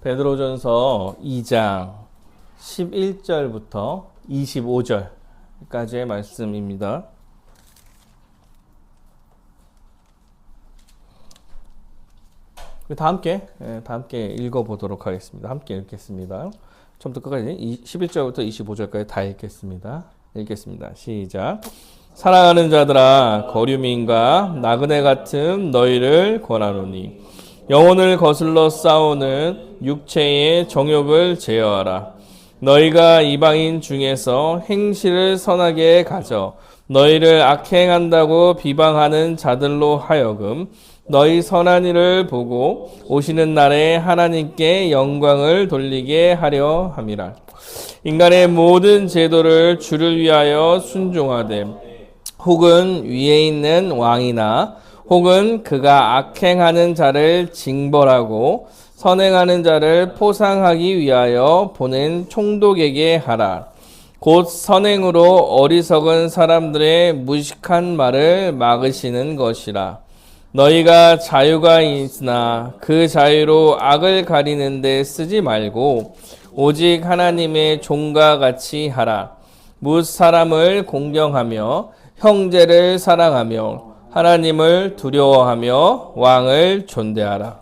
베드로전서 2장 11절부터 25절까지의 말씀입니다. 다 함께 읽어보도록 하겠습니다. 함께 읽겠습니다. 처음부터 끝까지 11절부터 25절까지 다 읽겠습니다. 시작. 사랑하는 자들아, 거류민과 나그네 같은 너희를 권하노니 영혼을 거슬러 싸우는 육체의 정욕을 제어하라. 너희가 이방인 중에서 행실을 선하게 가져 너희를 악행한다고 비방하는 자들로 하여금 너희 선한 일을 보고 오시는 날에 하나님께 영광을 돌리게 하려 함이라. 인간의 모든 제도를 주를 위하여 순종하되 혹은 위에 있는 왕이나 혹은 그가 악행하는 자를 징벌하고 선행하는 자를 포상하기 위하여 보낸 총독에게 하라. 곧 선행으로 어리석은 사람들의 무식한 말을 막으시는 것이라. 너희가 자유가 있으나 그 자유로 악을 가리는 데 쓰지 말고 오직 하나님의 종과 같이 하라. 뭇 사람을 공경하며 형제를 사랑하며 하나님을 두려워하며 왕을 존대하라.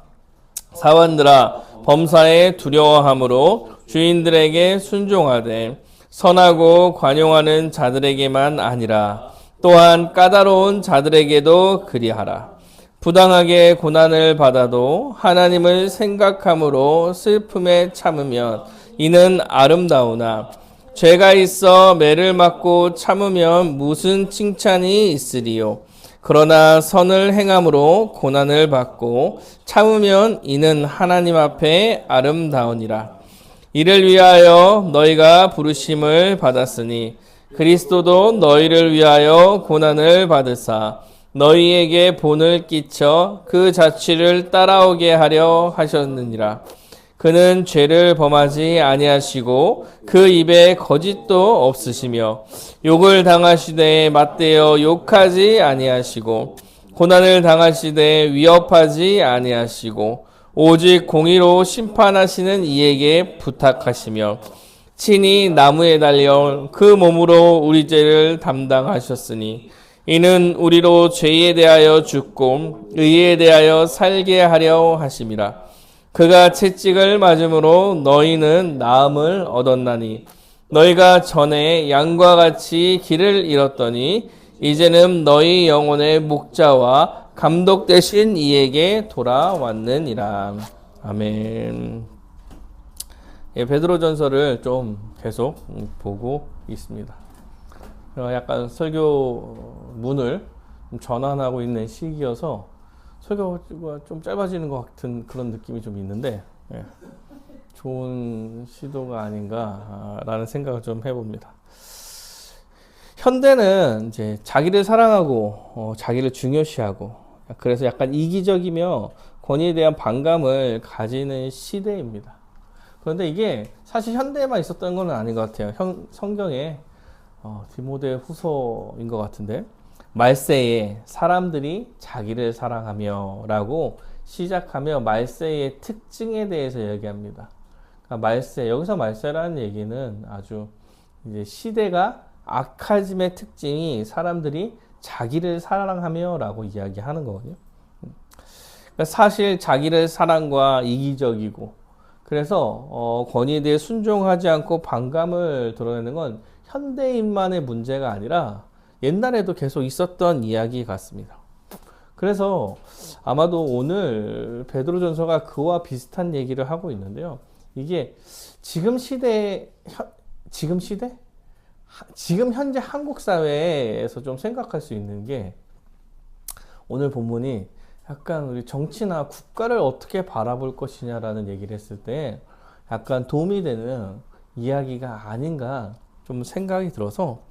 사원들아, 범사에 두려워함으로 주인들에게 순종하되 선하고 관용하는 자들에게만 아니라 또한 까다로운 자들에게도 그리하라. 부당하게 고난을 받아도 하나님을 생각함으로 슬픔에 참으면 이는 아름다우나 죄가 있어 매를 맞고 참으면 무슨 칭찬이 있으리요. 그러나 선을 행함으로 고난을 받고 참으면 이는 하나님 앞에 아름다우니라. 이를 위하여 너희가 부르심을 받았으니 그리스도도 너희를 위하여 고난을 받으사 너희에게 본을 끼쳐 그 자취를 따라오게 하려 하셨느니라. 그는 죄를 범하지 아니하시고 그 입에 거짓도 없으시며 욕을 당하시되 맞대어 욕하지 아니하시고 고난을 당하시되 위협하지 아니하시고 오직 공의로 심판하시는 이에게 부탁하시며 친히 나무에 달려 그 몸으로 우리 죄를 담당하셨으니 이는 우리로 죄에 대하여 죽고 의에 대하여 살게 하려 하심이라. 그가 채찍을 맞음으로 너희는 나음을 얻었나니 너희가 전에 양과 같이 길을 잃었더니 이제는 너희 영혼의 목자와 감독 되신 이에게 돌아왔느니라. 아멘. 베드로전서를 좀 계속 보고 있습니다. 약간 설교문을 전환하고 있는 시기여서 설교가 좀 짧아지는 것 같은 그런 느낌이 좀 있는데 좋은 시도가 아닌가라는 생각을 좀 해봅니다. 현대는 이제 자기를 사랑하고 자기를 중요시하고 그래서 약간 이기적이며 권위에 대한 반감을 가지는 시대입니다. 그런데 이게 사실 현대에만 있었던 건 아닌 것 같아요. 성경에 디모데 후서인 것 같은데 말세에 사람들이 자기를 사랑하며 라고 시작하며 말세의 특징에 대해서 얘기합니다. 그러니까 여기서 말세라는 얘기는 아주 이제 시대가 악하짐의 특징이 사람들이 자기를 사랑하며 라고 이야기하는 거거든요. 그러니까 사실 자기를 사랑과 이기적이고 그래서 권위에 대해 순종하지 않고 반감을 드러내는 건 현대인만의 문제가 아니라 옛날에도 계속 있었던 이야기 같습니다. 그래서 아마도 오늘 베드로전서가 그와 비슷한 얘기를 하고 있는데요. 이게 지금 현재 한국 사회에서 좀 생각할 수 있는 게 오늘 본문이 약간 우리 정치나 국가를 어떻게 바라볼 것이냐라는 얘기를 했을 때 약간 도움이 되는 이야기가 아닌가 좀 생각이 들어서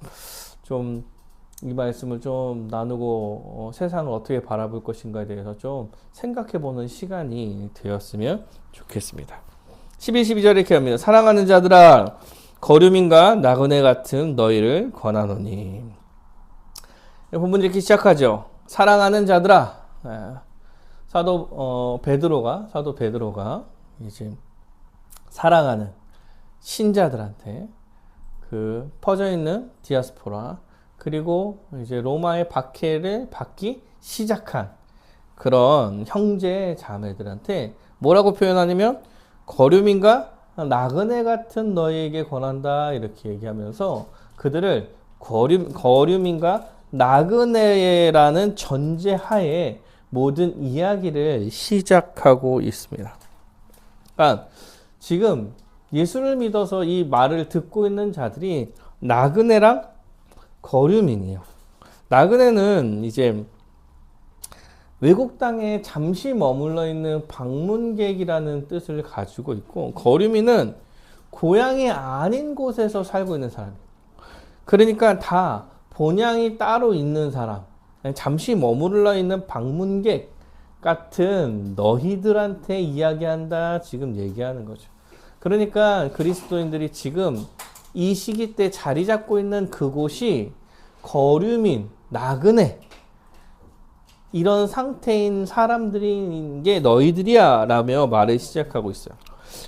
좀 이 말씀을 좀 나누고 세상을 어떻게 바라볼 것인가에 대해서 좀 생각해보는 시간이 되었으면 좋겠습니다. 11, 12절 이렇게 합니다. 사랑하는 자들아, 거류민과 나그네 같은 너희를 권하노니. 본문이 이렇게 시작하죠. 사랑하는 자들아. 사도 베드로가 이제 사랑하는 신자들한테 그 퍼져 있는 디아스포라 그리고 이제 로마의 박해를 받기 시작한 그런 형제 자매들한테 뭐라고 표현하냐면 거류민과 나그네 같은 너희에게 권한다 이렇게 얘기하면서 그들을 거류민과 나그네라는 전제하에 모든 이야기를 시작하고 있습니다. 그러니까 지금 예수를 믿어서 이 말을 듣고 있는 자들이 나그네랑 거류민이에요. 나그네는 이제 외국 땅에 잠시 머물러 있는 방문객이라는 뜻을 가지고 있고, 거류민은 고향이 아닌 곳에서 살고 있는 사람이에요. 그러니까 다 본향이 따로 있는 사람, 잠시 머물러 있는 방문객 같은 너희들한테 이야기한다 지금 얘기하는 거죠. 그러니까 그리스도인들이 지금 이 시기 때 자리 잡고 있는 그곳이 거류민, 나그네 이런 상태인 사람들인 게 너희들이야 라며 말을 시작하고 있어요.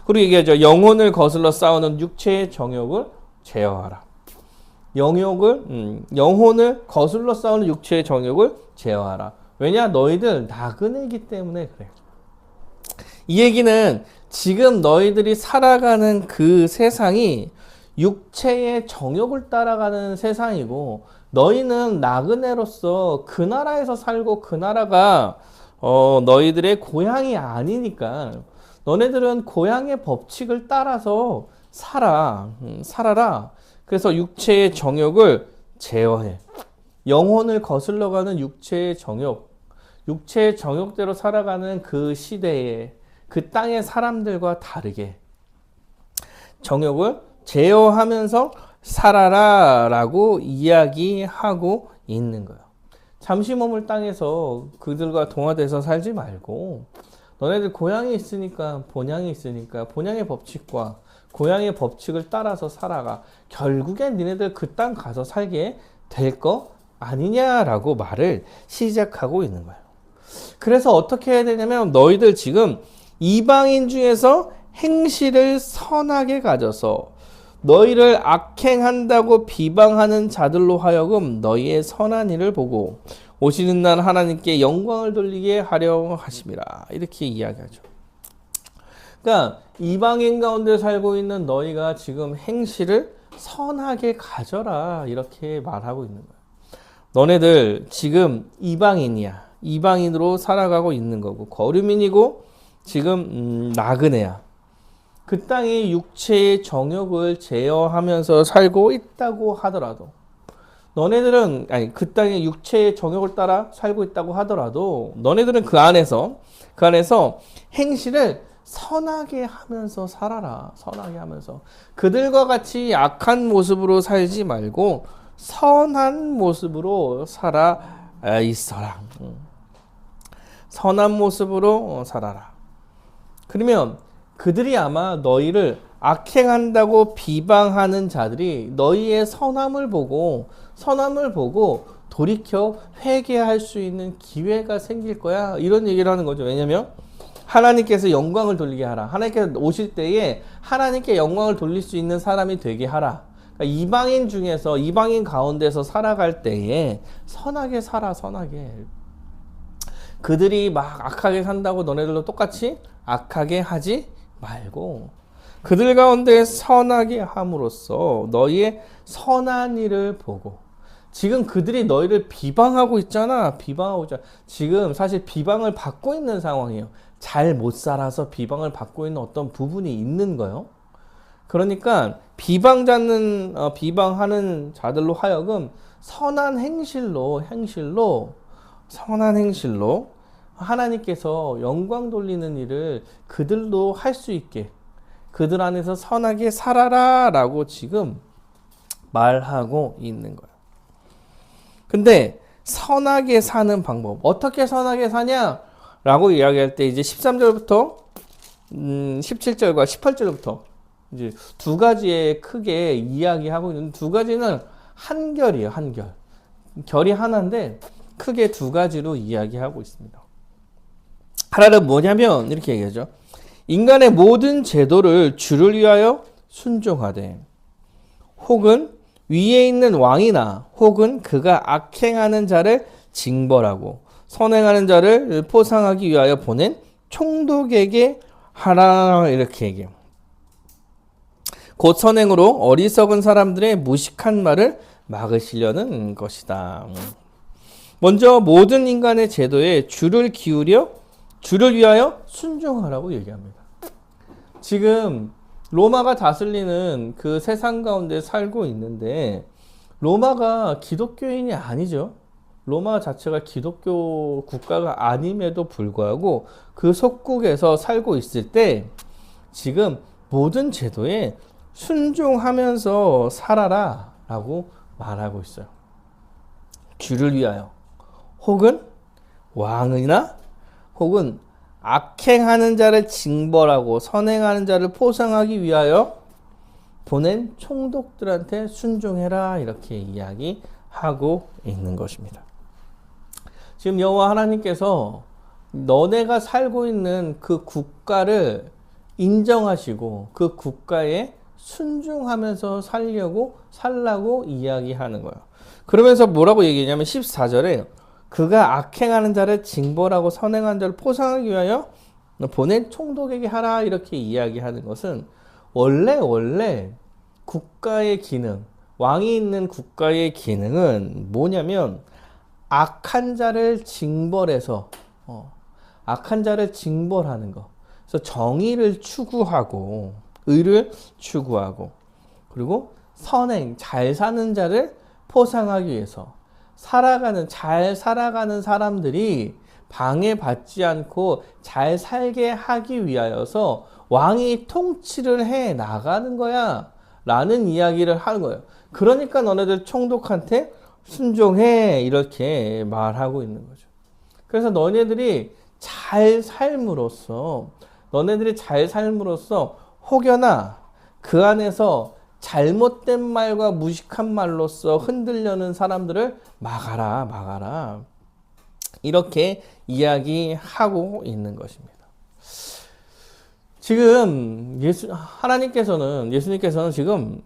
그리고 얘기하죠. 영혼을 거슬러 싸우는 육체의 정욕을 제어하라. 영혼을 거슬러 싸우는 육체의 정욕을 제어하라. 왜냐? 너희들 나그네이기 때문에 그래. 이 얘기는 지금 너희들이 살아가는 그 세상이 육체의 정욕을 따라가는 세상이고, 너희는 나그네로서 그 나라에서 살고 그 나라가 너희들의 고향이 아니니까 너네들은 고향의 법칙을 따라서 살아라. 그래서 육체의 정욕을 제어해. 영혼을 거슬러가는 육체의 정욕대로 살아가는 그 시대에 그 땅의 사람들과 다르게 정욕을 제어하면서 살아라 라고 이야기하고 있는 거예요. 잠시 머물 땅에서 그들과 동화돼서 살지 말고 너네들 고향이 있으니까 본향이 있으니까 본향의 법칙과 고향의 법칙을 따라서 살아가. 결국엔 니네들 그 땅 가서 살게 될 거 아니냐라고 말을 시작하고 있는 거예요. 그래서 어떻게 해야 되냐면 너희들 지금 이방인 중에서 행실을 선하게 가져서 너희를 악행한다고 비방하는 자들로 하여금 너희의 선한 일을 보고 오시는 날 하나님께 영광을 돌리게 하려 하심이라. 이렇게 이야기하죠. 그러니까 이방인 가운데 살고 있는 너희가 지금 행실을 선하게 가져라 이렇게 말하고 있는 거야. 너네들 지금 이방인이야. 이방인으로 살아가고 있는 거고 거류민이고 지금 나그네야. 그 땅의 육체의 정욕을 제어하면서 살고 있다고 하더라도 너네들은 그 땅의 육체의 정욕을 따라 살고 있다고 하더라도 너네들은 그 안에서 행실을 선하게 하면서 살아라. 선하게 하면서 그들과 같이 악한 모습으로 살지 말고 선한 모습으로 살아 있어라. 선한 모습으로 살아라. 그러면 그들이 아마 너희를 악행한다고 비방하는 자들이 너희의 선함을 보고 돌이켜 회개할 수 있는 기회가 생길 거야. 이런 얘기를 하는 거죠. 왜냐면 하나님께서 영광을 돌리게 하라. 하나님께서 오실 때에 하나님께 영광을 돌릴 수 있는 사람이 되게 하라. 그러니까 이방인 가운데서 살아갈 때에 선하게 살아. 선하게. 그들이 막 악하게 산다고 너네들도 똑같이 악하게 하지 말고 그들 가운데 선하게 함으로써 너희의 선한 일을 보고. 지금 그들이 너희를 비방하고 있잖아. 지금 사실 비방을 받고 있는 상황이에요. 잘 못 살아서 비방을 받고 있는 어떤 부분이 있는 거예요. 그러니까 비방하는 자들로 하여금 선한 행실로 하나님께서 영광 돌리는 일을 그들도 할 수 있게 그들 안에서 선하게 살아라 라고 지금 말하고 있는 거예요. 근데 선하게 사는 방법, 어떻게 선하게 사냐 라고 이야기할 때 이제 13절부터 17절과 18절부터 이제 두 가지에 크게 이야기하고 있는 두 가지는 한결이에요. 결이 하나인데 크게 두 가지로 이야기하고 있습니다. 하나는 뭐냐면 이렇게 얘기하죠. 인간의 모든 제도를 주를 위하여 순종하되 혹은 위에 있는 왕이나 혹은 그가 악행하는 자를 징벌하고 선행하는 자를 포상하기 위하여 보낸 총독에게 하라 이렇게 얘기해요. 곧 선행으로 어리석은 사람들의 무식한 말을 막으시려는 것이다. 먼저 모든 인간의 제도에 주를 위하여 순종하라고 얘기합니다. 지금 로마가 다스리는 그 세상 가운데 살고 있는데 로마가 기독교인이 아니죠. 로마 자체가 기독교 국가가 아님에도 불구하고 그 속국에서 살고 있을 때 지금 모든 제도에 순종하면서 살아라 라고 말하고 있어요. 주를 위하여 혹은 왕이나 혹은 악행하는 자를 징벌하고 선행하는 자를 포상하기 위하여 보낸 총독들한테 순종해라 이렇게 이야기하고 있는 것입니다. 지금 여호와 하나님께서 너네가 살고 있는 그 국가를 인정하시고 그 국가에 순종하면서 살라고 이야기하는 거예요. 그러면서 뭐라고 얘기하냐면 14절에 그가 악행하는 자를 징벌하고 선행하는 자를 포상하기 위하여 보낸 총독에게 하라 이렇게 이야기하는 것은 원래 국가의 기능, 왕이 있는 국가의 기능은 뭐냐면 악한 자를 징벌해서 악한 자를 징벌하는 것. 그래서 정의를 추구하고 의를 추구하고 그리고 선행 잘 사는 자를 포상하기 위해서 잘 살아가는 사람들이 방해받지 않고 잘 살게 하기 위하여서 왕이 통치를 해 나가는 거야 라는 이야기를 하는 거예요. 그러니까 너네들 총독한테 순종해 이렇게 말하고 있는 거죠. 그래서 너네들이 잘 삶으로써 혹여나 그 안에서 잘못된 말과 무식한 말로써 흔들려는 사람들을 막아라 이렇게 이야기하고 있는 것입니다. 지금 예수님께서는 지금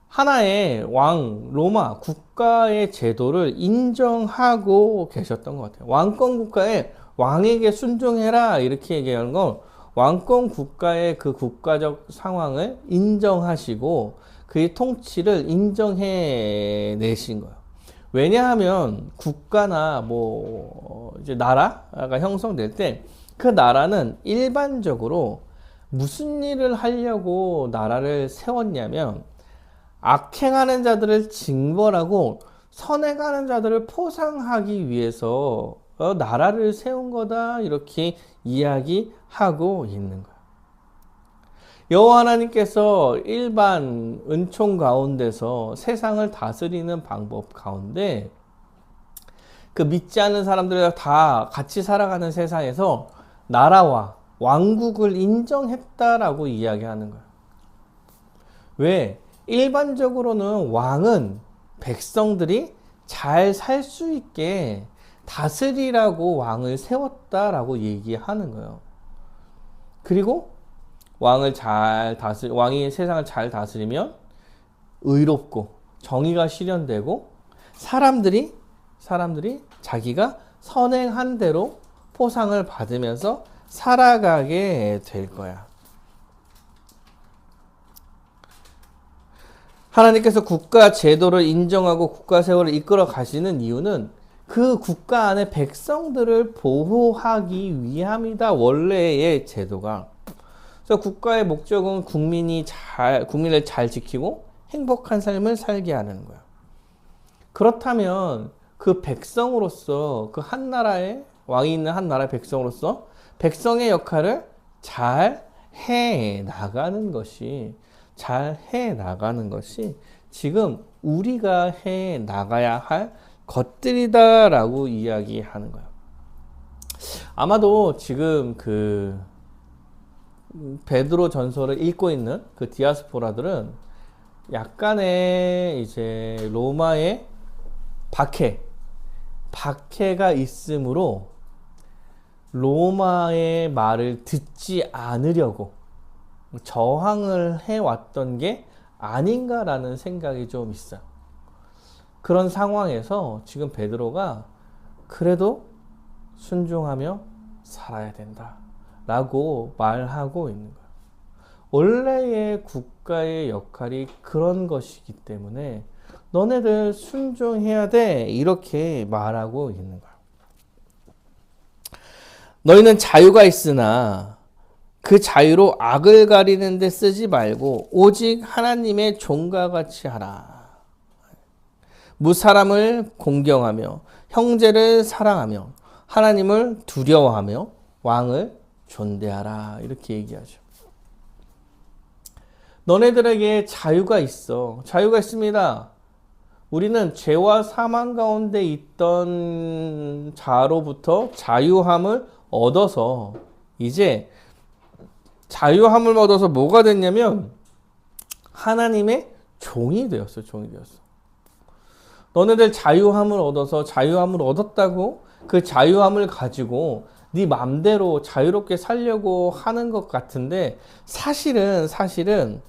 하나의 왕 로마 국가의 제도를 인정하고 계셨던 것 같아요. 왕권 국가에 왕에게 순종해라 이렇게 얘기하는 건 왕권 국가의 그 국가적 상황을 인정하시고 그의 통치를 인정해 내신 거예요. 왜냐하면 국가나 이제 나라가 형성될 때 그 나라는 일반적으로 무슨 일을 하려고 나라를 세웠냐면 악행하는 자들을 징벌하고 선행하는 자들을 포상하기 위해서 나라를 세운 거다 이렇게 이야기하고 있는 거예요. 여호와 하나님께서 일반 은총 가운데서 세상을 다스리는 방법 가운데 그 믿지 않는 사람들과 다 같이 살아가는 세상에서 나라와 왕국을 인정했다라고 이야기하는 거예요. 왜? 일반적으로는 왕은 백성들이 잘 살 수 있게 다스리라고 왕을 세웠다라고 얘기하는 거예요. 그리고 왕이 세상을 잘 다스리면 의롭고 정의가 실현되고 사람들이 자기가 선행한 대로 포상을 받으면서 살아가게 될 거야. 하나님께서 국가 제도를 인정하고 국가 세월을 이끌어 가시는 이유는 그 국가 안에 백성들을 보호하기 위함이다. 원래의 제도가. 그래서 국가의 목적은 국민을 잘 지키고 행복한 삶을 살게 하는 거야. 그렇다면 그 백성으로서 그 한 나라의 왕이 있는 한 나라의 백성으로서 백성의 역할을 잘 해 나가는 것이 지금 우리가 해 나가야 할 것들이다라고 이야기하는 거예요. 아마도 지금 그 베드로 전서를 읽고 있는 그 디아스포라들은 약간의 이제 로마의 박해가 있으므로 로마의 말을 듣지 않으려고 저항을 해왔던 게 아닌가라는 생각이 좀 있어요. 그런 상황에서 지금 베드로가 그래도 순종하며 살아야 된다 라고 말하고 있는 거예요. 원래의 국가의 역할이 그런 것이기 때문에 너네들 순종해야 돼 이렇게 말하고 있는 거예요. 너희는 자유가 있으나 그 자유로 악을 가리는 데 쓰지 말고 오직 하나님의 종과 같이 하라. 무사람을 공경하며 형제를 사랑하며 하나님을 두려워하며 왕을 존대하라 이렇게 얘기하죠. 너네들에게 자유가 있어. 자유가 있습니다. 우리는 죄와 사망 가운데 있던 자로부터 자유함을 얻어서 이제 자유함을 얻어서 뭐가 됐냐면 하나님의 종이 되었어. 종이 되었어. 너네들 자유함을 얻어서 자유함을 얻었다고 그 자유함을 가지고 네 맘대로 자유롭게 살려고 하는 것 같은데 사실은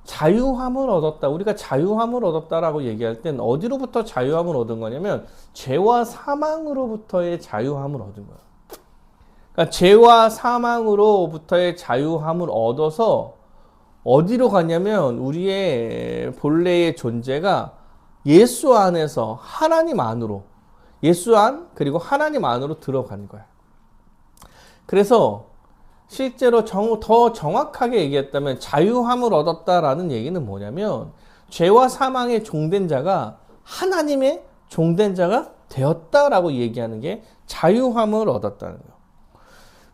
자유함을 얻었다. 우리가 자유함을 얻었다라고 얘기할 땐 어디로부터 자유함을 얻은 거냐면 죄와 사망으로부터의 자유함을 얻은 거야. 그러니까 죄와 사망으로부터의 자유함을 얻어서 어디로 가냐면 우리의 본래의 존재가 예수 안에서 하나님 안으로 예수 안 그리고 하나님 안으로 들어간 거야. 그래서 실제로 더 정확하게 얘기했다면 자유함을 얻었다라는 얘기는 뭐냐면 죄와 사망의 종된 자가 하나님의 종된 자가 되었다라고 얘기하는 게 자유함을 얻었다는 거예요.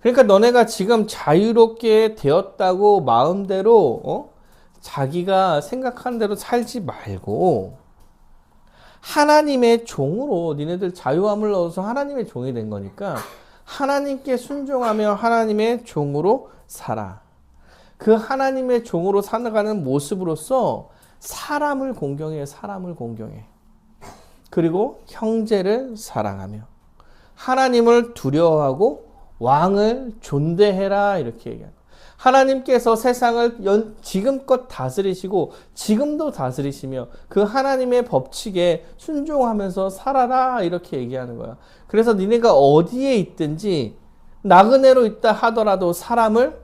그러니까 너네가 지금 자유롭게 되었다고 마음대로 자기가 생각하는 대로 살지 말고 하나님의 종으로 니네들 자유함을 얻어서 하나님의 종이 된 거니까 하나님께 순종하며 하나님의 종으로 살아. 그 하나님의 종으로 살아가는 모습으로서 사람을 공경해. 사람을 공경해. 그리고 형제를 사랑하며 하나님을 두려워하고 왕을 존대해라 이렇게 얘기합니다. 하나님께서 세상을 지금껏 다스리시고 지금도 다스리시며 그 하나님의 법칙에 순종하면서 살아라 이렇게 얘기하는 거야. 그래서 니네가 어디에 있든지 나그네로 있다 하더라도 사람을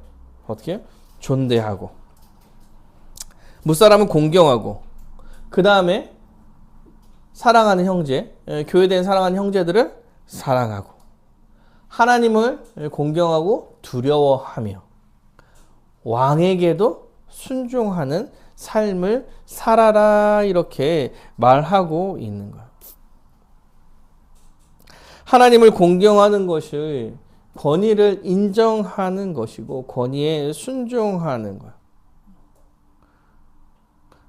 어떻게 존대하고 무사람은 공경하고 그 다음에 사랑하는 형제, 교회된 사랑하는 형제들을 사랑하고 하나님을 공경하고 두려워하며 왕에게도 순종하는 삶을 살아라 이렇게 말하고 있는 거야. 하나님을 공경하는 것이 권위를 인정하는 것이고 권위에 순종하는 거야.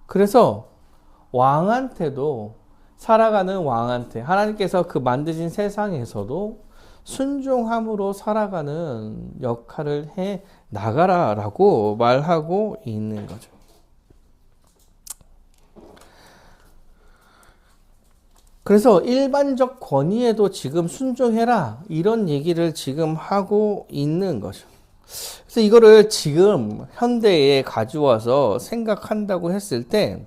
그래서 왕한테도 살아가는 왕한테 하나님께서 그 만드신 세상에서도 순종함으로 살아가는 역할을 해 나가라라고 말하고 있는 거죠. 그래서 일반적 권위에도 지금 순종해라 이런 얘기를 지금 하고 있는 거죠. 그래서 이거를 지금 현대에 가져와서 생각한다고 했을 때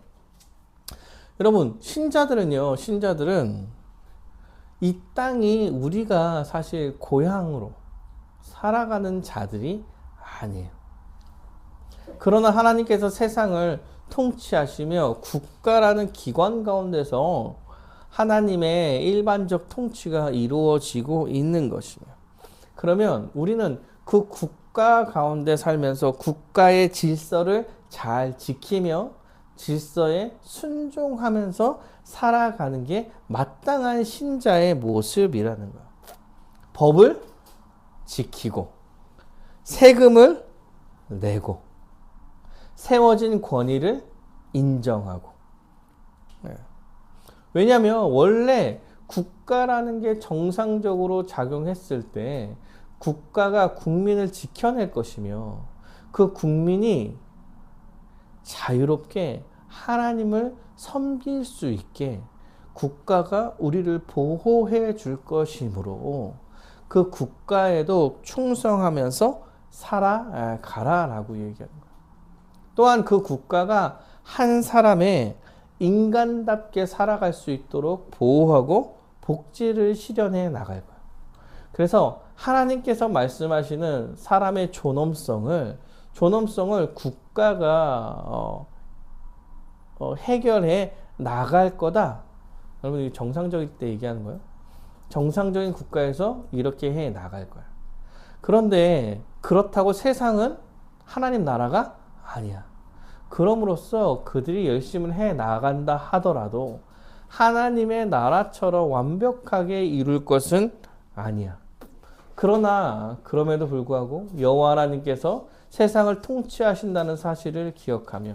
여러분 신자들은 이 땅이 우리가 사실 고향으로 살아가는 자들이 아니에요. 그러나 하나님께서 세상을 통치하시며 국가라는 기관 가운데서 하나님의 일반적 통치가 이루어지고 있는 것이며 그러면 우리는 그 국가 가운데 살면서 국가의 질서를 잘 지키며 질서에 순종하면서 살아가는 게 마땅한 신자의 모습이라는 거예요. 법을 지키고 세금을 내고 세워진 권위를 인정하고 왜냐하면 원래 국가라는 게 정상적으로 작용했을 때 국가가 국민을 지켜낼 것이며 그 국민이 자유롭게 하나님을 섬길 수 있게 국가가 우리를 보호해 줄 것이므로 그 국가에도 충성하면서 살아가라라고 얘기하는 거예요. 또한 그 국가가 한 사람의 인간답게 살아갈 수 있도록 보호하고 복지를 실현해 나갈 거예요. 그래서 하나님께서 말씀하시는 사람의 존엄성을 국가가 해결해 나갈 거다. 여러분, 이게 정상적일 때 얘기하는 거예요. 정상적인 국가에서 이렇게 해 나갈 거야. 그런데 그렇다고 세상은 하나님 나라가 아니야. 그럼으로써 그들이 열심히 해 나간다 하더라도 하나님의 나라처럼 완벽하게 이룰 것은 아니야. 그러나 그럼에도 불구하고 여호와 하나님께서 세상을 통치하신다는 사실을 기억하며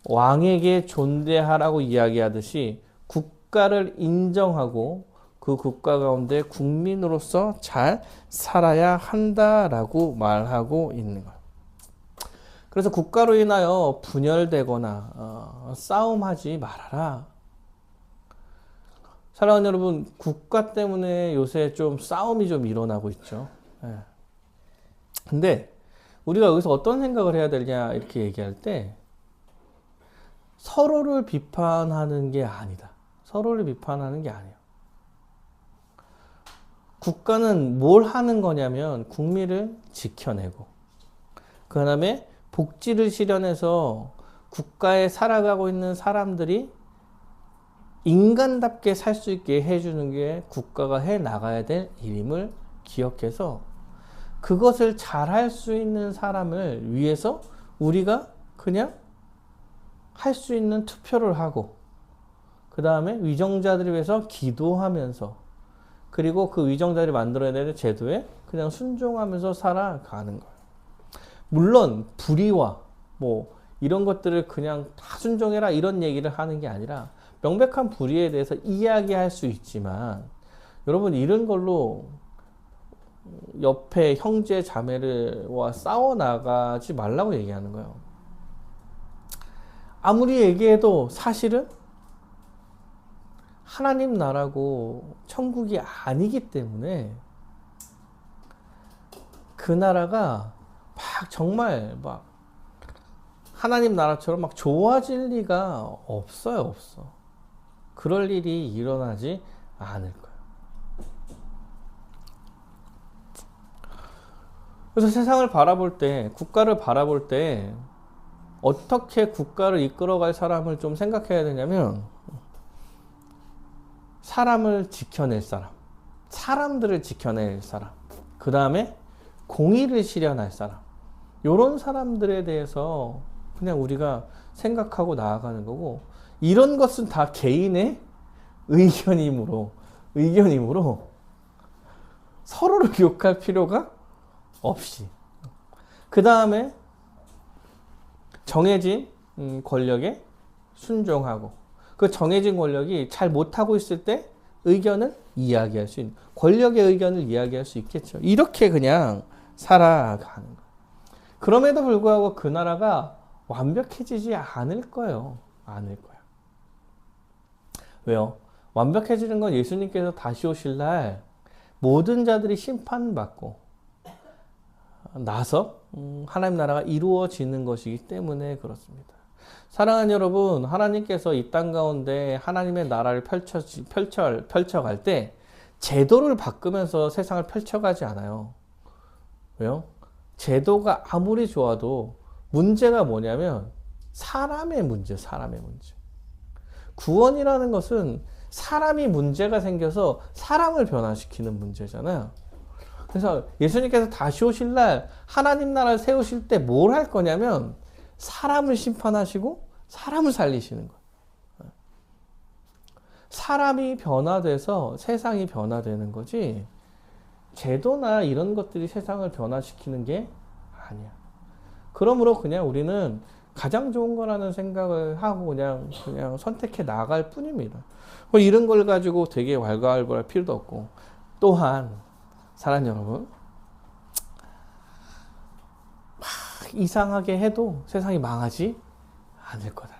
왕에게 존대하라고 이야기하듯이 국가를 인정하고 그 국가 가운데 국민으로서 잘 살아야 한다라고 말하고 있는 거예요. 그래서 국가로 인하여 분열되거나 싸움하지 말아라. 사랑하는 여러분, 국가 때문에 요새 좀 싸움이 좀 일어나고 있죠. 예. 근데 우리가 여기서 어떤 생각을 해야 되냐 이렇게 얘기할 때 서로를 비판하는 게 아니다. 서로를 비판하는 게 아니에요. 국가는 뭘 하는 거냐면 국민을 지켜내고 그 다음에 복지를 실현해서 국가에 살아가고 있는 사람들이 인간답게 살 수 있게 해주는 게 국가가 해 나가야 될 일임을 기억해서 그것을 잘할 수 있는 사람을 위해서 우리가 그냥 할 수 있는 투표를 하고 그 다음에 위정자들을 위해서 기도하면서 그리고 그 위정자들이 만들어야 되는 제도에 그냥 순종하면서 살아가는 거예요. 물론 불의와 뭐 이런 것들을 그냥 다 순종해라 이런 얘기를 하는 게 아니라 명백한 불의에 대해서 이야기할 수 있지만 여러분 이런 걸로 옆에 형제 자매와 싸워 나가지 말라고 얘기하는 거예요. 아무리 얘기해도 사실은 하나님 나라고 천국이 아니기 때문에 그 나라가 막 정말 막 하나님 나라처럼 막 좋아질 리가 없어요, 없어. 그럴 일이 일어나지 않을 거예요. 그래서 세상을 바라볼 때, 국가를 바라볼 때 어떻게 국가를 이끌어갈 사람을 좀 생각해야 되냐면 사람을 지켜낼 사람, 사람들을 지켜낼 사람, 그 다음에 공의를 실현할 사람, 이런 사람들에 대해서 그냥 우리가 생각하고 나아가는 거고 이런 것은 다 개인의 의견이므로 서로를 욕할 필요가 없이 그 다음에 정해진 권력에 순종하고 그 정해진 권력이 잘 못하고 있을 때 의견을 이야기할 수 있는 권력의 의견을 이야기할 수 있겠죠. 이렇게 그냥 살아가는 거예요. 그럼에도 불구하고 그 나라가 완벽해지지 않을 거예요. 않을 거예요. 왜요? 완벽해지는 건 예수님께서 다시 오실 날 모든 자들이 심판받고 나서 하나님 나라가 이루어지는 것이기 때문에 그렇습니다. 사랑하는 여러분, 하나님께서 이 땅 가운데 하나님의 나라를 펼쳐갈 때 제도를 바꾸면서 세상을 펼쳐가지 않아요. 왜요? 제도가 아무리 좋아도 문제가 뭐냐면 사람의 문제. 구원이라는 것은 사람이 문제가 생겨서 사람을 변화시키는 문제잖아요. 그래서 예수님께서 다시 오실 날 하나님 나라를 세우실 때 뭘 할 거냐면 사람을 심판하시고 사람을 살리시는 거예요. 사람이 변화돼서 세상이 변화되는 거지 제도나 이런 것들이 세상을 변화시키는 게 아니야. 그러므로 그냥 우리는 가장 좋은 거라는 생각을 하고 그냥 선택해 나갈 뿐입니다. 뭐 이런 걸 가지고 되게 왈가왈부할 필요도 없고 또한 사랑하는 여러분 막 이상하게 해도 세상이 망하지 않을 거다.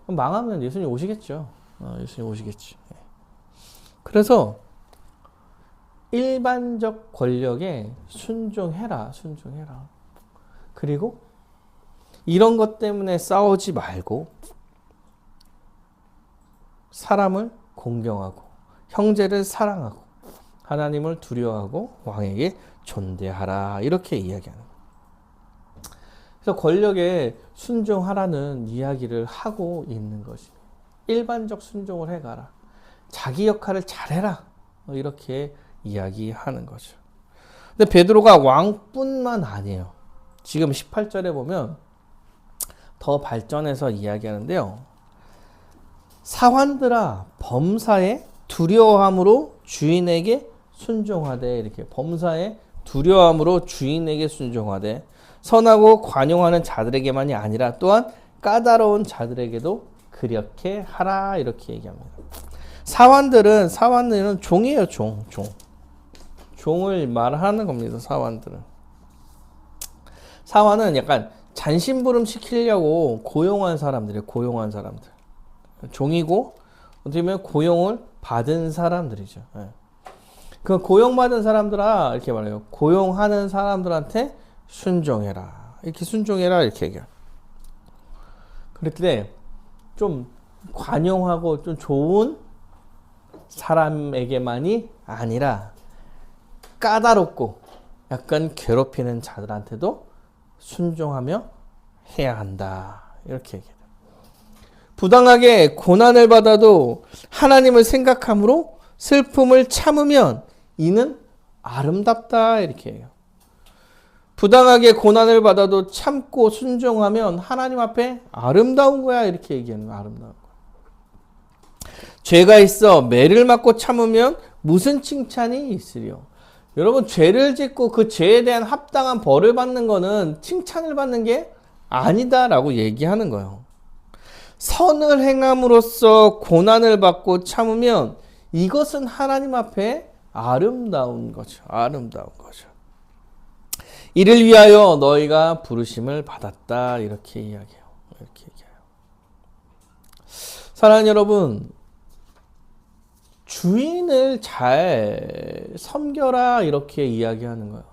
그럼 망하면 예수님 오시겠죠. 예수님 오시겠지. 그래서 일반적 권력에 순종해라. 그리고 이런 것 때문에 싸우지 말고 사람을 공경하고 형제를 사랑하고 하나님을 두려워하고 왕에게 존대하라. 이렇게 이야기하는 거예요. 그래서 권력에 순종하라는 이야기를 하고 있는 것입니다. 일반적 순종을 해가라. 자기 역할을 잘해라. 이렇게 이야기하는 거죠. 근데 베드로가 왕뿐만 아니에요. 지금 18절에 보면 더 발전해서 이야기하는데요. 사환들아 범사에 두려워함으로 주인에게 순종하되, 이렇게 범사에 두려워함으로 주인에게 순종하되 선하고 관용하는 자들에게만이 아니라 또한 까다로운 자들에게도 그렇게 하라. 이렇게 얘기합니다. 사환들은 종이에요. 종을 말하는 겁니다. 사환은 약간 잔심부름 시키려고 고용한 사람들이에요. 종이고 어떻게 보면 고용을 받은 사람들이죠. 그 고용받은 사람들아, 이렇게 말해요. 고용하는 사람들한테 순종해라. 이렇게 얘기해요. 그럴 때 좀 관용하고 좀 좋은 사람에게만이 아니라 까다롭고 약간 괴롭히는 자들한테도 순종하며 해야 한다. 이렇게 얘기해요. 부당하게 고난을 받아도 하나님을 생각함으로 슬픔을 참으면 이는 아름답다. 이렇게 해요. 부당하게 고난을 받아도 참고 순종하면 하나님 앞에 아름다운 거야. 이렇게 얘기하는 거야. 아름다운 거야. 죄가 있어 매를 맞고 참으면 무슨 칭찬이 있으리요. 여러분, 죄를 짓고 그 죄에 대한 합당한 벌을 받는 거는 칭찬을 받는 게 아니다라고 얘기하는 거예요. 선을 행함으로써 고난을 받고 참으면 이것은 하나님 앞에 아름다운 거죠. 이를 위하여 너희가 부르심을 받았다. 이렇게 이야기해요. 사랑하는 여러분, 주인을 잘 섬겨라. 이렇게 이야기하는 거예요.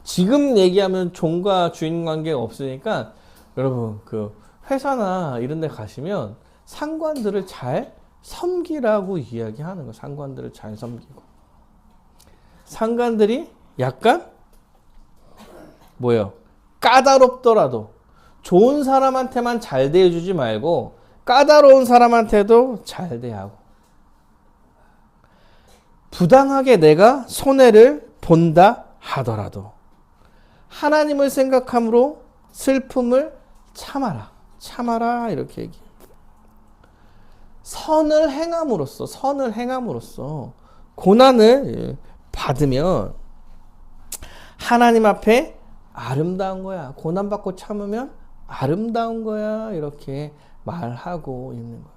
지금 얘기하면 종과 주인 관계가 없으니까 여러분, 그 회사나 이런 데 가시면 상관들을 잘 섬기라고 이야기하는 거예요. 상관들을 잘 섬기고. 상관들이 약간 까다롭더라도 좋은 사람한테만 잘 대해주지 말고 까다로운 사람한테도 잘 대하고, 부당하게 내가 손해를 본다 하더라도 하나님을 생각함으로 슬픔을 참아라. 이렇게 얘기해요. 선을 행함으로써 고난을 받으면 하나님 앞에 아름다운 거야. 고난받고 참으면 아름다운 거야. 이렇게 말하고 있는 거야.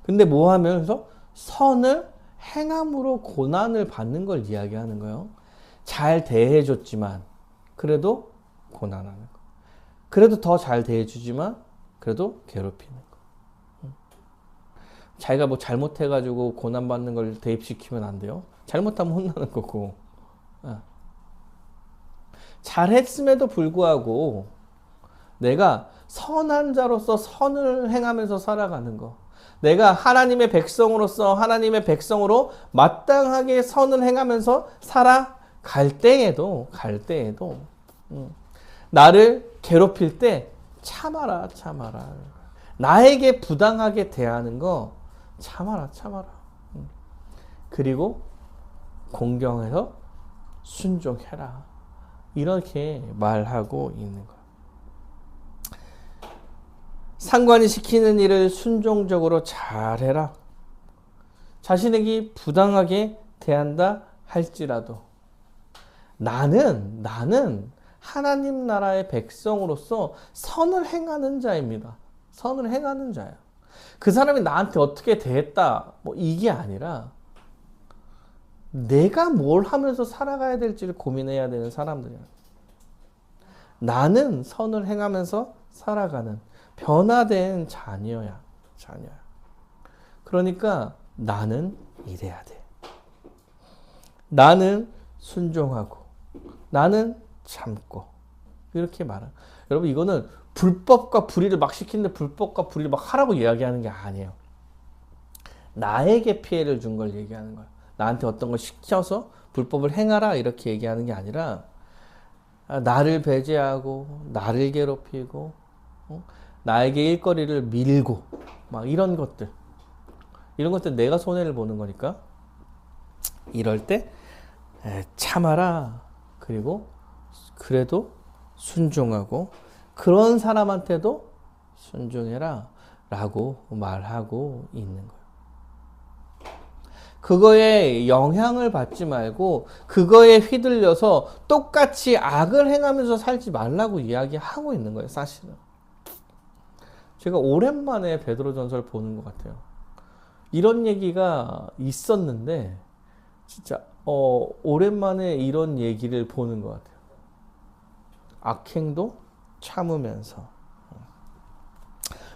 근데 뭐 하면서 선을 행함으로 고난을 받는 걸 이야기하는 거예요. 잘 대해줬지만 그래도 고난하는 거. 그래도 더 잘 대해주지만 그래도 괴롭히는 거. 자기가 뭐 잘못해가지고 고난받는 걸 대입시키면 안 돼요. 잘못하면 혼나는 거고. 잘했음에도 불구하고 내가 선한 자로서 선을 행하면서 살아가는 거. 내가 하나님의 백성으로서 하나님의 백성으로 마땅하게 선을 행하면서 살아갈 때에도 나를 괴롭힐 때 참아라. 나에게 부당하게 대하는 거 참아라. 그리고 공경해서 순종해라. 이렇게 말하고 있는 거예요. 상관이 시키는 일을 순종적으로 잘해라. 자신에게 부당하게 대한다 할지라도 나는 하나님 나라의 백성으로서 선을 행하는 자입니다. 선을 행하는 자야. 그 사람이 나한테 어떻게 대했다 이게 아니라 내가 뭘 하면서 살아가야 될지를 고민해야 되는 사람들이야. 나는 선을 행하면서 살아가는 변화된 자녀야. 그러니까 나는 이래야 돼. 나는 순종하고 나는 참고 이렇게 말해요. 여러분 이거는 불법과 불의를 막 시키는데 불법과 불의를 막 하라고 이야기하는 게 아니에요. 나에게 피해를 준 걸 얘기하는 거야. 나한테 어떤 걸 시켜서 불법을 행하라 이렇게 얘기하는 게 아니라 나를 배제하고 나를 괴롭히고 나에게 일거리를 밀고 막 이런 것들 내가 손해를 보는 거니까 이럴 때 참아라. 그리고 그래도 순종하고 그런 사람한테도 순종해라 라고 말하고 있는 거예요. 그거에 영향을 받지 말고 그거에 휘둘려서 똑같이 악을 행하면서 살지 말라고 이야기하고 있는 거예요. 사실은 제가 오랜만에 베드로전서를 보는 것 같아요. 이런 얘기가 있었는데 진짜 오랜만에 이런 얘기를 보는 것 같아요. 악행도 참으면서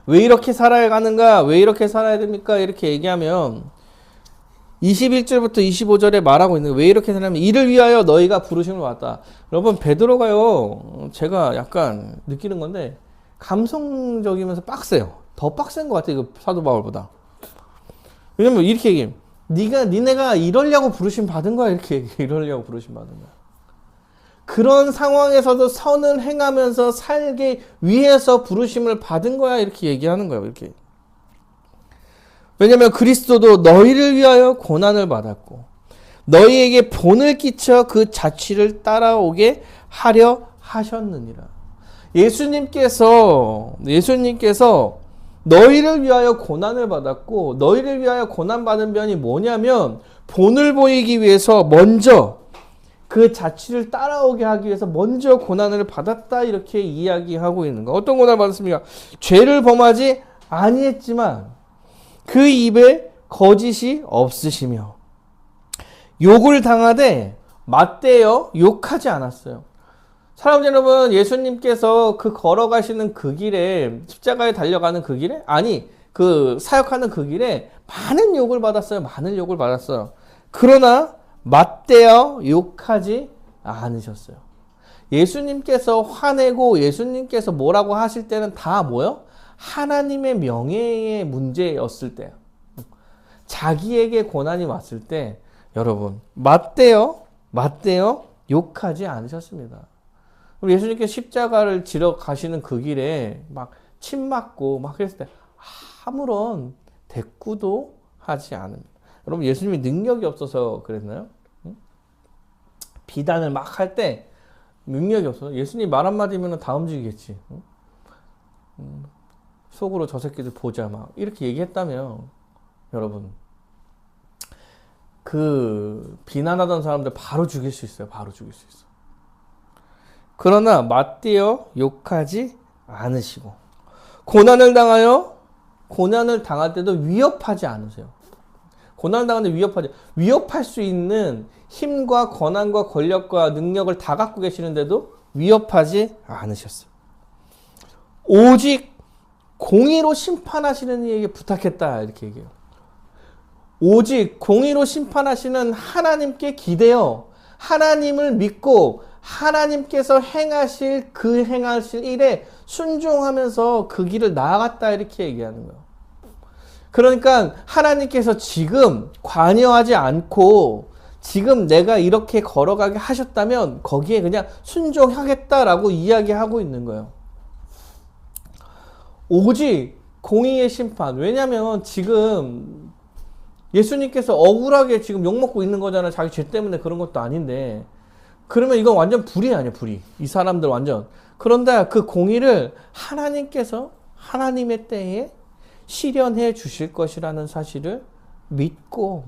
왜 이렇게 살아가는가? 왜 이렇게 살아야 됩니까? 이렇게 얘기하면 21절부터 25절에 말하고 있는 거예요. 왜 이렇게 살냐면 이를 위하여 너희가 부르심을 받았다. 여러분 베드로가요. 제가 약간 느끼는 건데 감성적이면서 빡세요. 더 빡센 것 같아요. 이거 사도 바울보다. 왜냐면 이렇게 얘기해요. 니네가 이러려고 부르심 받은 거야. 이렇게 얘기해. 이러려고 부르심 받은 거야. 그런 상황에서도 선을 행하면서 살기 위해서 부르심을 받은 거야. 이렇게 얘기하는 거예요. 이렇게. 왜냐면 그리스도도 너희를 위하여 고난을 받았고 너희에게 본을 끼쳐 그 자취를 따라오게 하려 하셨느니라. 예수님께서 너희를 위하여 고난을 받았고 너희를 위하여 고난받은 면이 뭐냐면 본을 보이기 위해서 먼저 그 자취를 따라오게 하기 위해서 먼저 고난을 받았다 이렇게 이야기하고 있는 거. 어떤 고난을 받았습니까? 죄를 범하지 아니했지만 그 입에 거짓이 없으시며 욕을 당하되 맞대어 욕하지 않았어요. 사랑하는 여러분, 예수님께서 그 걸어가시는 그 길에 십자가에 달려가는 그 길에 그 사역하는 그 길에 많은 욕을 받았어요. 많은 욕을 받았어요. 그러나 맞대어 욕하지 않으셨어요. 예수님께서 화내고 예수님께서 뭐라고 하실 때는 다 뭐요? 하나님의 명예의 문제였을 때요. 자기에게 고난이 왔을 때 여러분 맞대어 욕하지 않으셨습니다. 예수님께서 십자가를 지러 가시는 그 길에 막 침 맞고 막 그랬을 때 아무런 대꾸도 하지 않습니다. 여러분 예수님이 능력이 없어서 그랬나요? 비단을 막 할 때 능력이 없어서 예수님 말 한마디면 다 움직이겠지. 속으로 저 새끼들 보자 막 이렇게 얘기했다면 여러분 그 비난하던 사람들 바로 죽일 수 있어요. 바로 죽일 수 있어. 그러나 맞대어 욕하지 않으시고 고난을 당할 때도 위협하지 않으세요. 고난을 당하는데 위협할 수 있는 힘과 권한과 권력과 능력을 다 갖고 계시는데도 위협하지 않으셨어요. 오직 공의로 심판하시는 이에게 부탁했다 이렇게 얘기해요. 오직 공의로 심판하시는 하나님께 기대어 하나님을 믿고 하나님께서 행하실 일에 순종하면서 그 길을 나아갔다 이렇게 얘기하는 거예요. 그러니까 하나님께서 지금 관여하지 않고 지금 내가 이렇게 걸어가게 하셨다면 거기에 그냥 순종하겠다라고 이야기하고 있는 거예요. 오직 공의의 심판. 왜냐하면 지금 예수님께서 억울하게 지금 욕먹고 있는 거잖아요. 자기 죄 때문에 그런 것도 아닌데. 그러면 이건 완전 불의 아니야, 불의. 이 사람들 완전. 그런데 그 공의를 하나님께서 하나님의 때에 실현해 주실 것이라는 사실을 믿고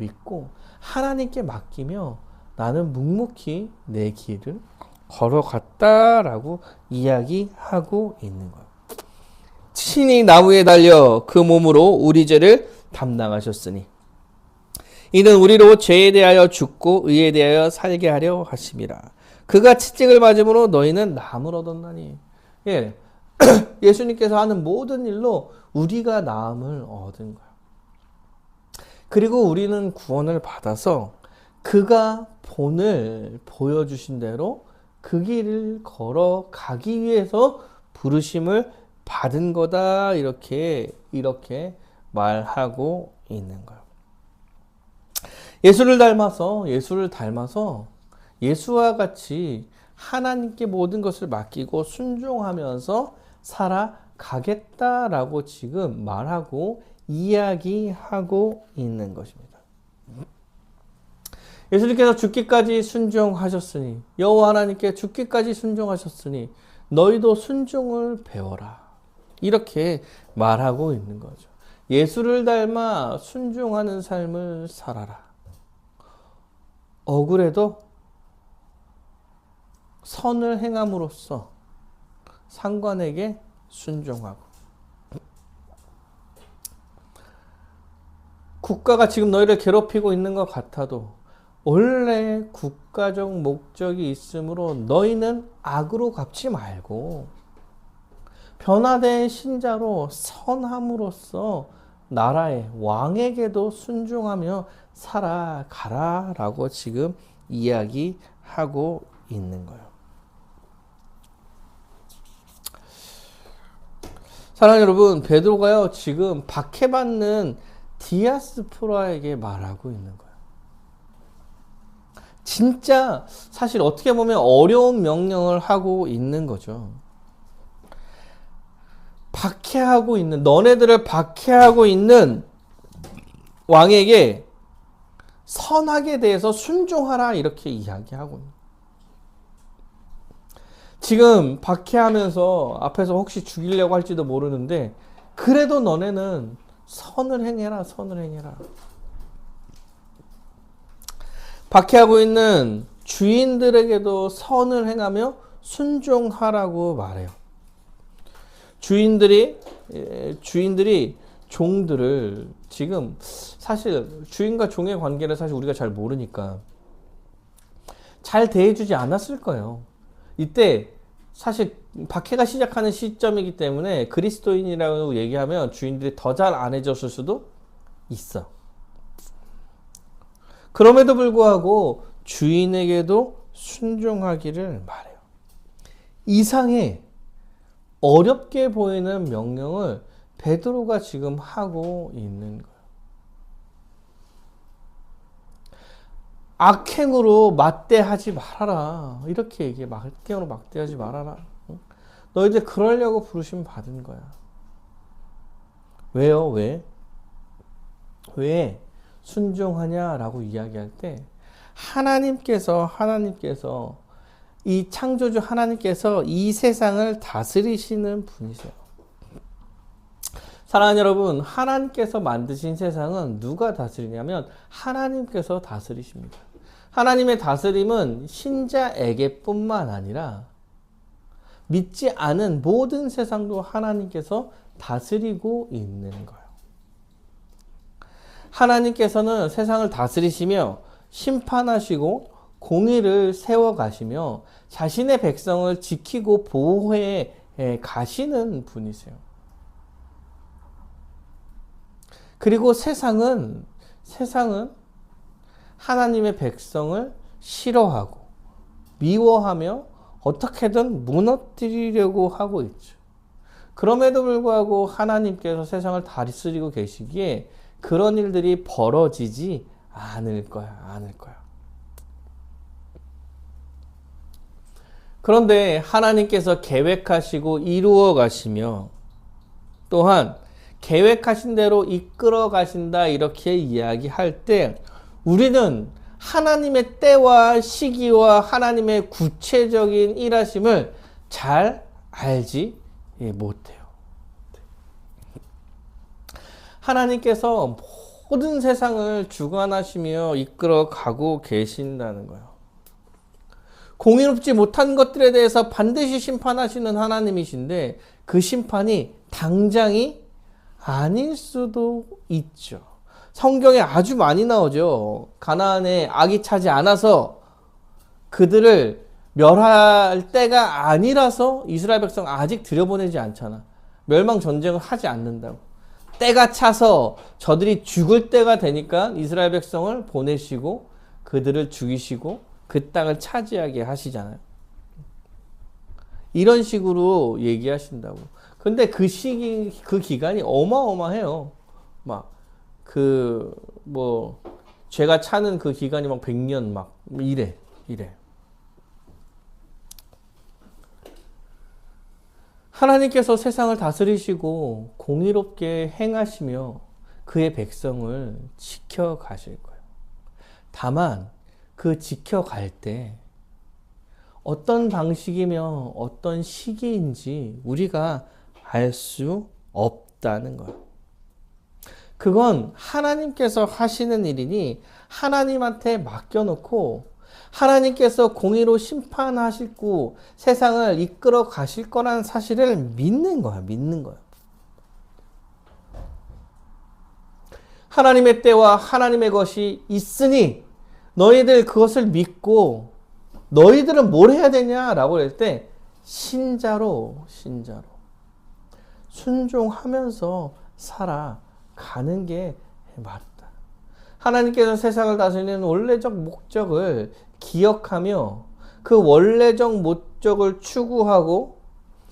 하나님께 맡기며 나는 묵묵히 내 길을 걸어갔다라고 이야기하고 있는 거예요. 친히 나무에 달려 그 몸으로 우리 죄를 담당하셨으니 이는 우리로 죄에 대하여 죽고 의에 대하여 살게 하려 하심이라. 그가 채찍을 맞음으로 너희는 나음을 얻었나니. 예. 예수님께서 하는 모든 일로 우리가 나음을 얻은 거예요. 그리고 우리는 구원을 받아서 그가 본을 보여주신 대로 그 길을 걸어가기 위해서 부르심을 받은 거다. 이렇게 말하고 있는 거예요. 예수를 닮아서 예수와 같이 하나님께 모든 것을 맡기고 순종하면서 살아가겠다라고 지금 말하고 이야기하고 있는 것입니다. 예수님께서 죽기까지 순종하셨으니, 여호와 하나님께 죽기까지 순종하셨으니 너희도 순종을 배워라. 이렇게 말하고 있는 거죠. 예수를 닮아 순종하는 삶을 살아라. 억울해도 선을 행함으로써 상관에게 순종하고, 국가가 지금 너희를 괴롭히고 있는 것 같아도 원래 국가적 목적이 있으므로 너희는 악으로 갚지 말고 변화된 신자로 선함으로써 나라의 왕에게도 순종하며 살아가라 라고 지금 이야기하고 있는 거예요. 사랑하는 여러분, 베드로가요 지금 박해받는 디아스포라에게 말하고 있는 거예요. 진짜 사실 어떻게 보면 어려운 명령을 하고 있는 거죠. 너네들을 박해하고 있는 왕에게 선악에 대해서 순종하라 이렇게 이야기하고 있는 거예요. 지금 박해하면서 앞에서 혹시 죽이려고 할지도 모르는데 그래도 너네는 선을 행해라. 박해하고 있는 주인들에게도 선을 행하며 순종하라고 말해요. 주인들이 종들을 지금 사실 주인과 종의 관계를 사실 우리가 잘 모르니까 잘 대해주지 않았을 거예요. 이때 사실 박해가 시작하는 시점이기 때문에 그리스도인이라고 얘기하면 주인들이 더 잘 안 해줬을 수도 있어. 그럼에도 불구하고 주인에게도 순종하기를 말해요. 이상의 어렵게 보이는 명령을 베드로가 지금 하고 있는 거예요. 악행으로 맞대하지 말아라. 이렇게 얘기해. 악행으로 맞대하지 말아라. 너희들 그러려고 부르심 받은 거야. 왜요? 왜 순종하냐라고 이야기할 때 하나님께서 이 창조주 하나님께서 이 세상을 다스리시는 분이세요. 사랑하는 여러분, 하나님께서 만드신 세상은 누가 다스리냐면 하나님께서 다스리십니다. 하나님의 다스림은 신자에게 뿐만 아니라 믿지 않은 모든 세상도 하나님께서 다스리고 있는 거예요. 하나님께서는 세상을 다스리시며 심판하시고 공의를 세워가시며 자신의 백성을 지키고 보호해 가시는 분이세요. 그리고 세상은 하나님의 백성을 싫어하고 미워하며 어떻게든 무너뜨리려고 하고 있죠. 그럼에도 불구하고 하나님께서 세상을 다스리고 계시기에 그런 일들이 벌어지지 않을 거야. 그런데 하나님께서 계획하시고 이루어 가시며 또한 계획하신 대로 이끌어 가신다 이렇게 이야기할 때 우리는 하나님의 때와 시기와 하나님의 구체적인 일하심을 잘 알지 못해요. 하나님께서 모든 세상을 주관하시며 이끌어 가고 계신다는 거예요. 공의롭지 못한 것들에 대해서 반드시 심판하시는 하나님이신데 그 심판이 당장이 아닐 수도 있죠. 성경에 아주 많이 나오죠. 가나안에 악이 차지 않아서 그들을 멸할 때가 아니라서 이스라엘 백성 아직 들여보내지 않잖아. 멸망 전쟁을 하지 않는다고. 때가 차서 저들이 죽을 때가 되니까 이스라엘 백성을 보내시고 그들을 죽이시고 그 땅을 차지하게 하시잖아요. 이런 식으로 얘기하신다고. 근데 그 시기, 그 기간이 어마어마해요. 막, 죄가 차는 그 기간이 막 100년 막, 이래. 하나님께서 세상을 다스리시고 공의롭게 행하시며 그의 백성을 지켜가실 거예요. 다만 그 지켜갈 때 어떤 방식이며 어떤 시기인지 우리가 알 수 없다는 거예요. 그건 하나님께서 하시는 일이니 하나님한테 맡겨놓고 하나님께서 공의로 심판하시고 세상을 이끌어 가실 거라는 사실을 믿는 거야. 하나님의 때와 하나님의 것이 있으니 너희들 그것을 믿고 너희들은 뭘 해야 되냐라고 할 때 신자로 순종하면서 살아가는 게 맞다. 하나님께서 세상을 다스리는 원래적 목적을 기억하며 그 원래적 목적을 추구하고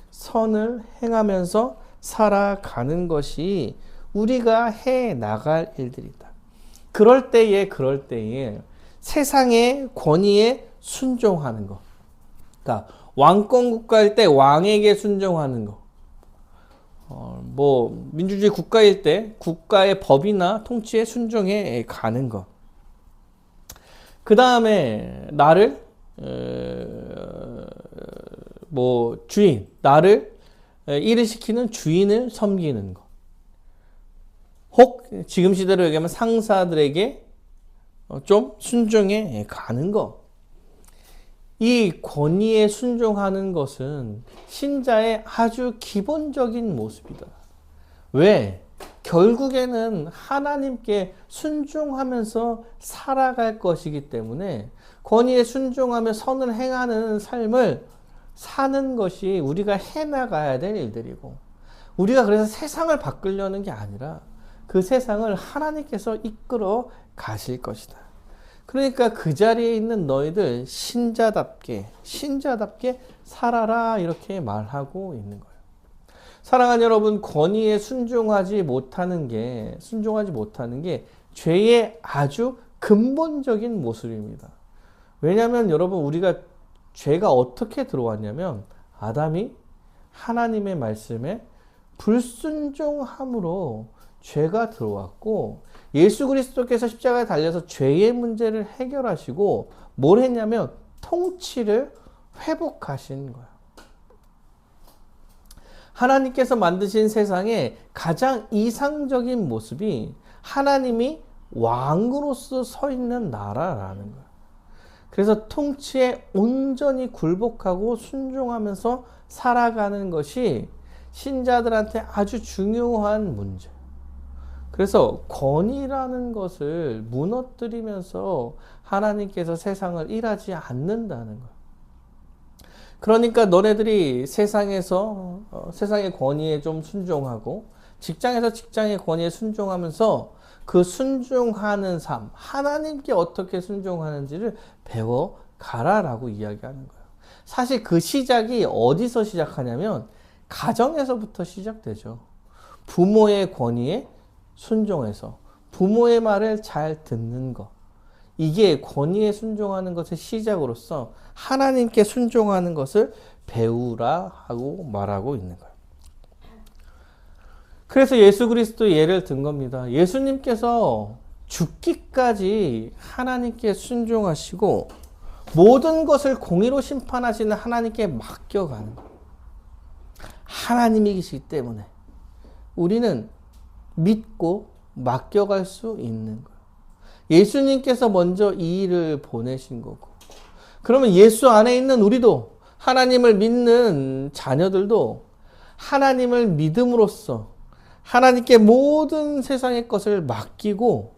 선을 행하면서 살아가는 것이 우리가 해 나갈 일들이다. 그럴 때에 세상의 권위에 순종하는 것. 그러니까 왕권 국가일 때 왕에게 순종하는 것. 민주주의 국가일 때 국가의 법이나 통치에 순종해 가는 것. 그 다음에 나를 나를 일을 시키는 주인을 섬기는 것. 혹 지금 시대로 얘기하면 상사들에게 좀 순종해 가는 것. 이 권위에 순종하는 것은 신자의 아주 기본적인 모습이다. 왜? 결국에는 하나님께 순종하면서 살아갈 것이기 때문에 권위에 순종하며 선을 행하는 삶을 사는 것이 우리가 해나가야 될 일들이고, 우리가 그래서 세상을 바꾸려는 게 아니라 그 세상을 하나님께서 이끌어 가실 것이다. 그러니까 그 자리에 있는 너희들 신자답게 살아라, 이렇게 말하고 있는 거예요. 사랑하는 여러분, 권위에 순종하지 못하는 게 죄의 아주 근본적인 모습입니다. 왜냐하면 여러분, 우리가 죄가 어떻게 들어왔냐면 아담이 하나님의 말씀에 불순종함으로 죄가 들어왔고, 예수 그리스도께서 십자가에 달려서 죄의 문제를 해결하시고 뭘 했냐면 통치를 회복하신 거예요. 하나님께서 만드신 세상의 가장 이상적인 모습이 하나님이 왕으로서 서 있는 나라라는 거예요. 그래서 통치에 온전히 굴복하고 순종하면서 살아가는 것이 신자들한테 아주 중요한 문제. 그래서 권위라는 것을 무너뜨리면서 하나님께서 세상을 일하지 않는다는 거예요. 그러니까 너네들이 세상에서 세상의 권위에 좀 순종하고 직장에서 직장의 권위에 순종하면서 그 순종하는 삶, 하나님께 어떻게 순종하는지를 배워가라라고 이야기하는 거예요. 사실 그 시작이 어디서 시작하냐면 가정에서부터 시작되죠. 부모의 권위에 순종해서 부모의 말을 잘 듣는 것, 이게 권위에 순종하는 것의 시작으로서 하나님께 순종하는 것을 배우라 하고 말하고 있는 거예요. 그래서 예수 그리스도 예를 든 겁니다. 예수님께서 죽기까지 하나님께 순종하시고 모든 것을 공의로 심판하시는 하나님께 맡겨가는 거예요. 하나님이시기 때문에 우리는 믿고 맡겨갈 수 있는 거예요. 예수님께서 먼저 이 일을 보내신 거고, 그러면 예수 안에 있는 우리도, 하나님을 믿는 자녀들도 하나님을 믿음으로써 하나님께 모든 세상의 것을 맡기고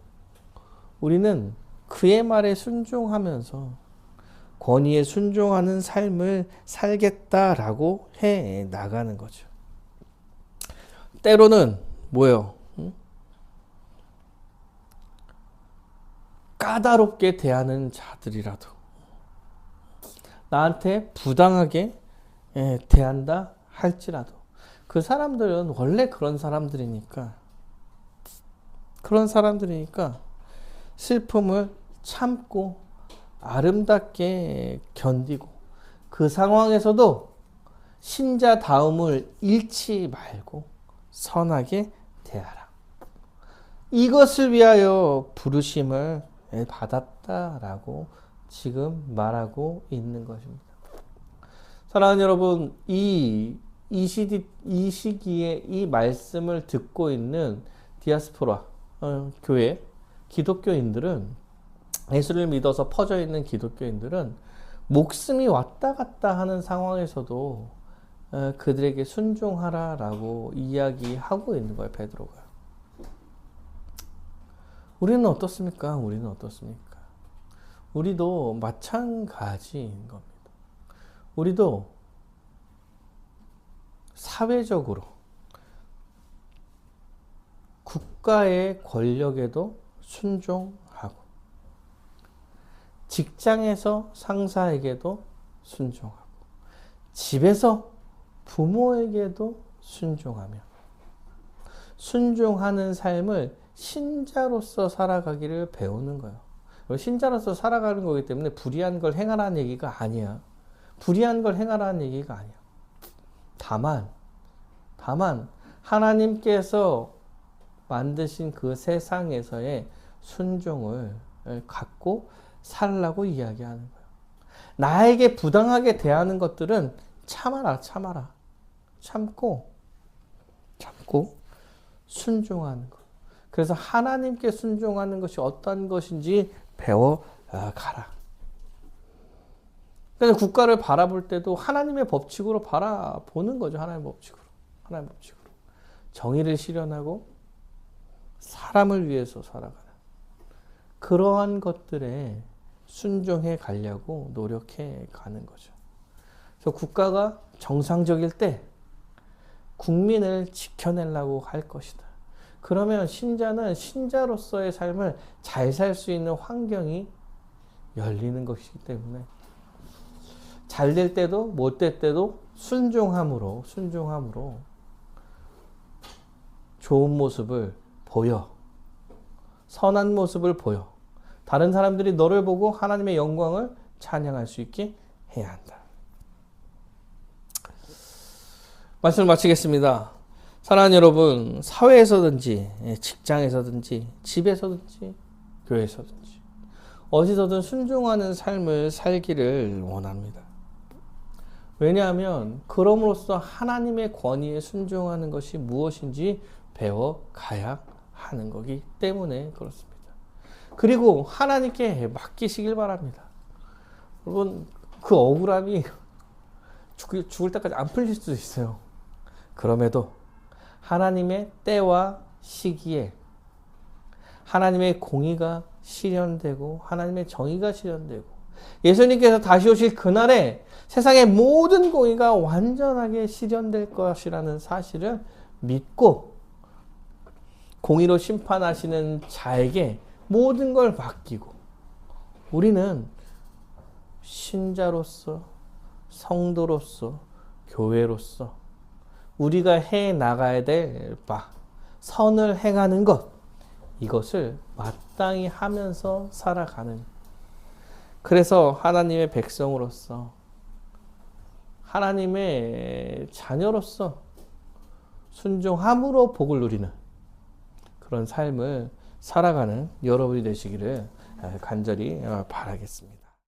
우리는 그의 말에 순종하면서 권위에 순종하는 삶을 살겠다라고 해 나가는 거죠. 때로는 뭐예요? 까다롭게 대하는 자들이라도 나한테 부당하게 대한다 할지라도 그 사람들은 원래 그런 사람들이니까 슬픔을 참고 아름답게 견디고 그 상황에서도 신자다움을 잃지 말고 선하게 대하라. 이것을 위하여 부르심을 받았다라고 지금 말하고 있는 것입니다. 사랑하는 여러분, 이 시기에 이 말씀을 듣고 있는 디아스포라 교회 기독교인들은, 예수를 믿어서 퍼져 있는 기독교인들은 목숨이 왔다 갔다 하는 상황에서도 그들에게 순종하라라고 이야기하고 있는 거예요, 베드로가. 우리는 어떻습니까? 우리도 마찬가지인 겁니다. 우리도 사회적으로 국가의 권력에도 순종하고 직장에서 상사에게도 순종하고 집에서 부모에게도 순종하며 순종하는 삶을 신자로서 살아가기를 배우는 거예요. 신자로서 살아가는 거기 때문에 불의한 걸 행하라는 얘기가 아니야. 다만 하나님께서 만드신 그 세상에서의 순종을 갖고 살라고 이야기하는 거예요. 나에게 부당하게 대하는 것들은 참아라. 참고 순종하는 것. 그래서 하나님께 순종하는 것이 어떤 것인지 배워가라. 그래서 국가를 바라볼 때도 하나님의 법칙으로 바라보는 거죠. 하나님의 법칙으로. 정의를 실현하고 사람을 위해서 살아가는 그러한 것들에 순종해 가려고 노력해 가는 거죠. 그래서 국가가 정상적일 때 국민을 지켜내려고 할 것이다. 그러면 신자는 신자로서의 삶을 잘 살 수 있는 환경이 열리는 것이기 때문에 잘 될 때도 못 될 때도 순종함으로 좋은 모습을 보여, 선한 모습을 보여 다른 사람들이 너를 보고 하나님의 영광을 찬양할 수 있게 해야 한다. 말씀을 마치겠습니다. 사랑하는 여러분, 사회에서든지 직장에서든지 집에서든지 교회에서든지 어디서든 순종하는 삶을 살기를 원합니다. 왜냐하면 그럼으로써 하나님의 권위에 순종하는 것이 무엇인지 배워가야 하는 거기 때문에 그렇습니다. 그리고 하나님께 맡기시길 바랍니다. 여러분, 그 억울함이 죽을 때까지 안 풀릴 수도 있어요. 그럼에도 하나님의 때와 시기에 하나님의 공의가 실현되고 하나님의 정의가 실현되고 예수님께서 다시 오실 그날에 세상의 모든 공의가 완전하게 실현될 것이라는 사실을 믿고 공의로 심판하시는 자에게 모든 걸 맡기고 우리는 신자로서 성도로서 교회로서 우리가 해 나가야 될 바, 선을 행하는 것, 이것을 마땅히 하면서 살아가는, 그래서 하나님의 백성으로서 하나님의 자녀로서 순종함으로 복을 누리는 그런 삶을 살아가는 여러분이 되시기를 간절히 바라겠습니다.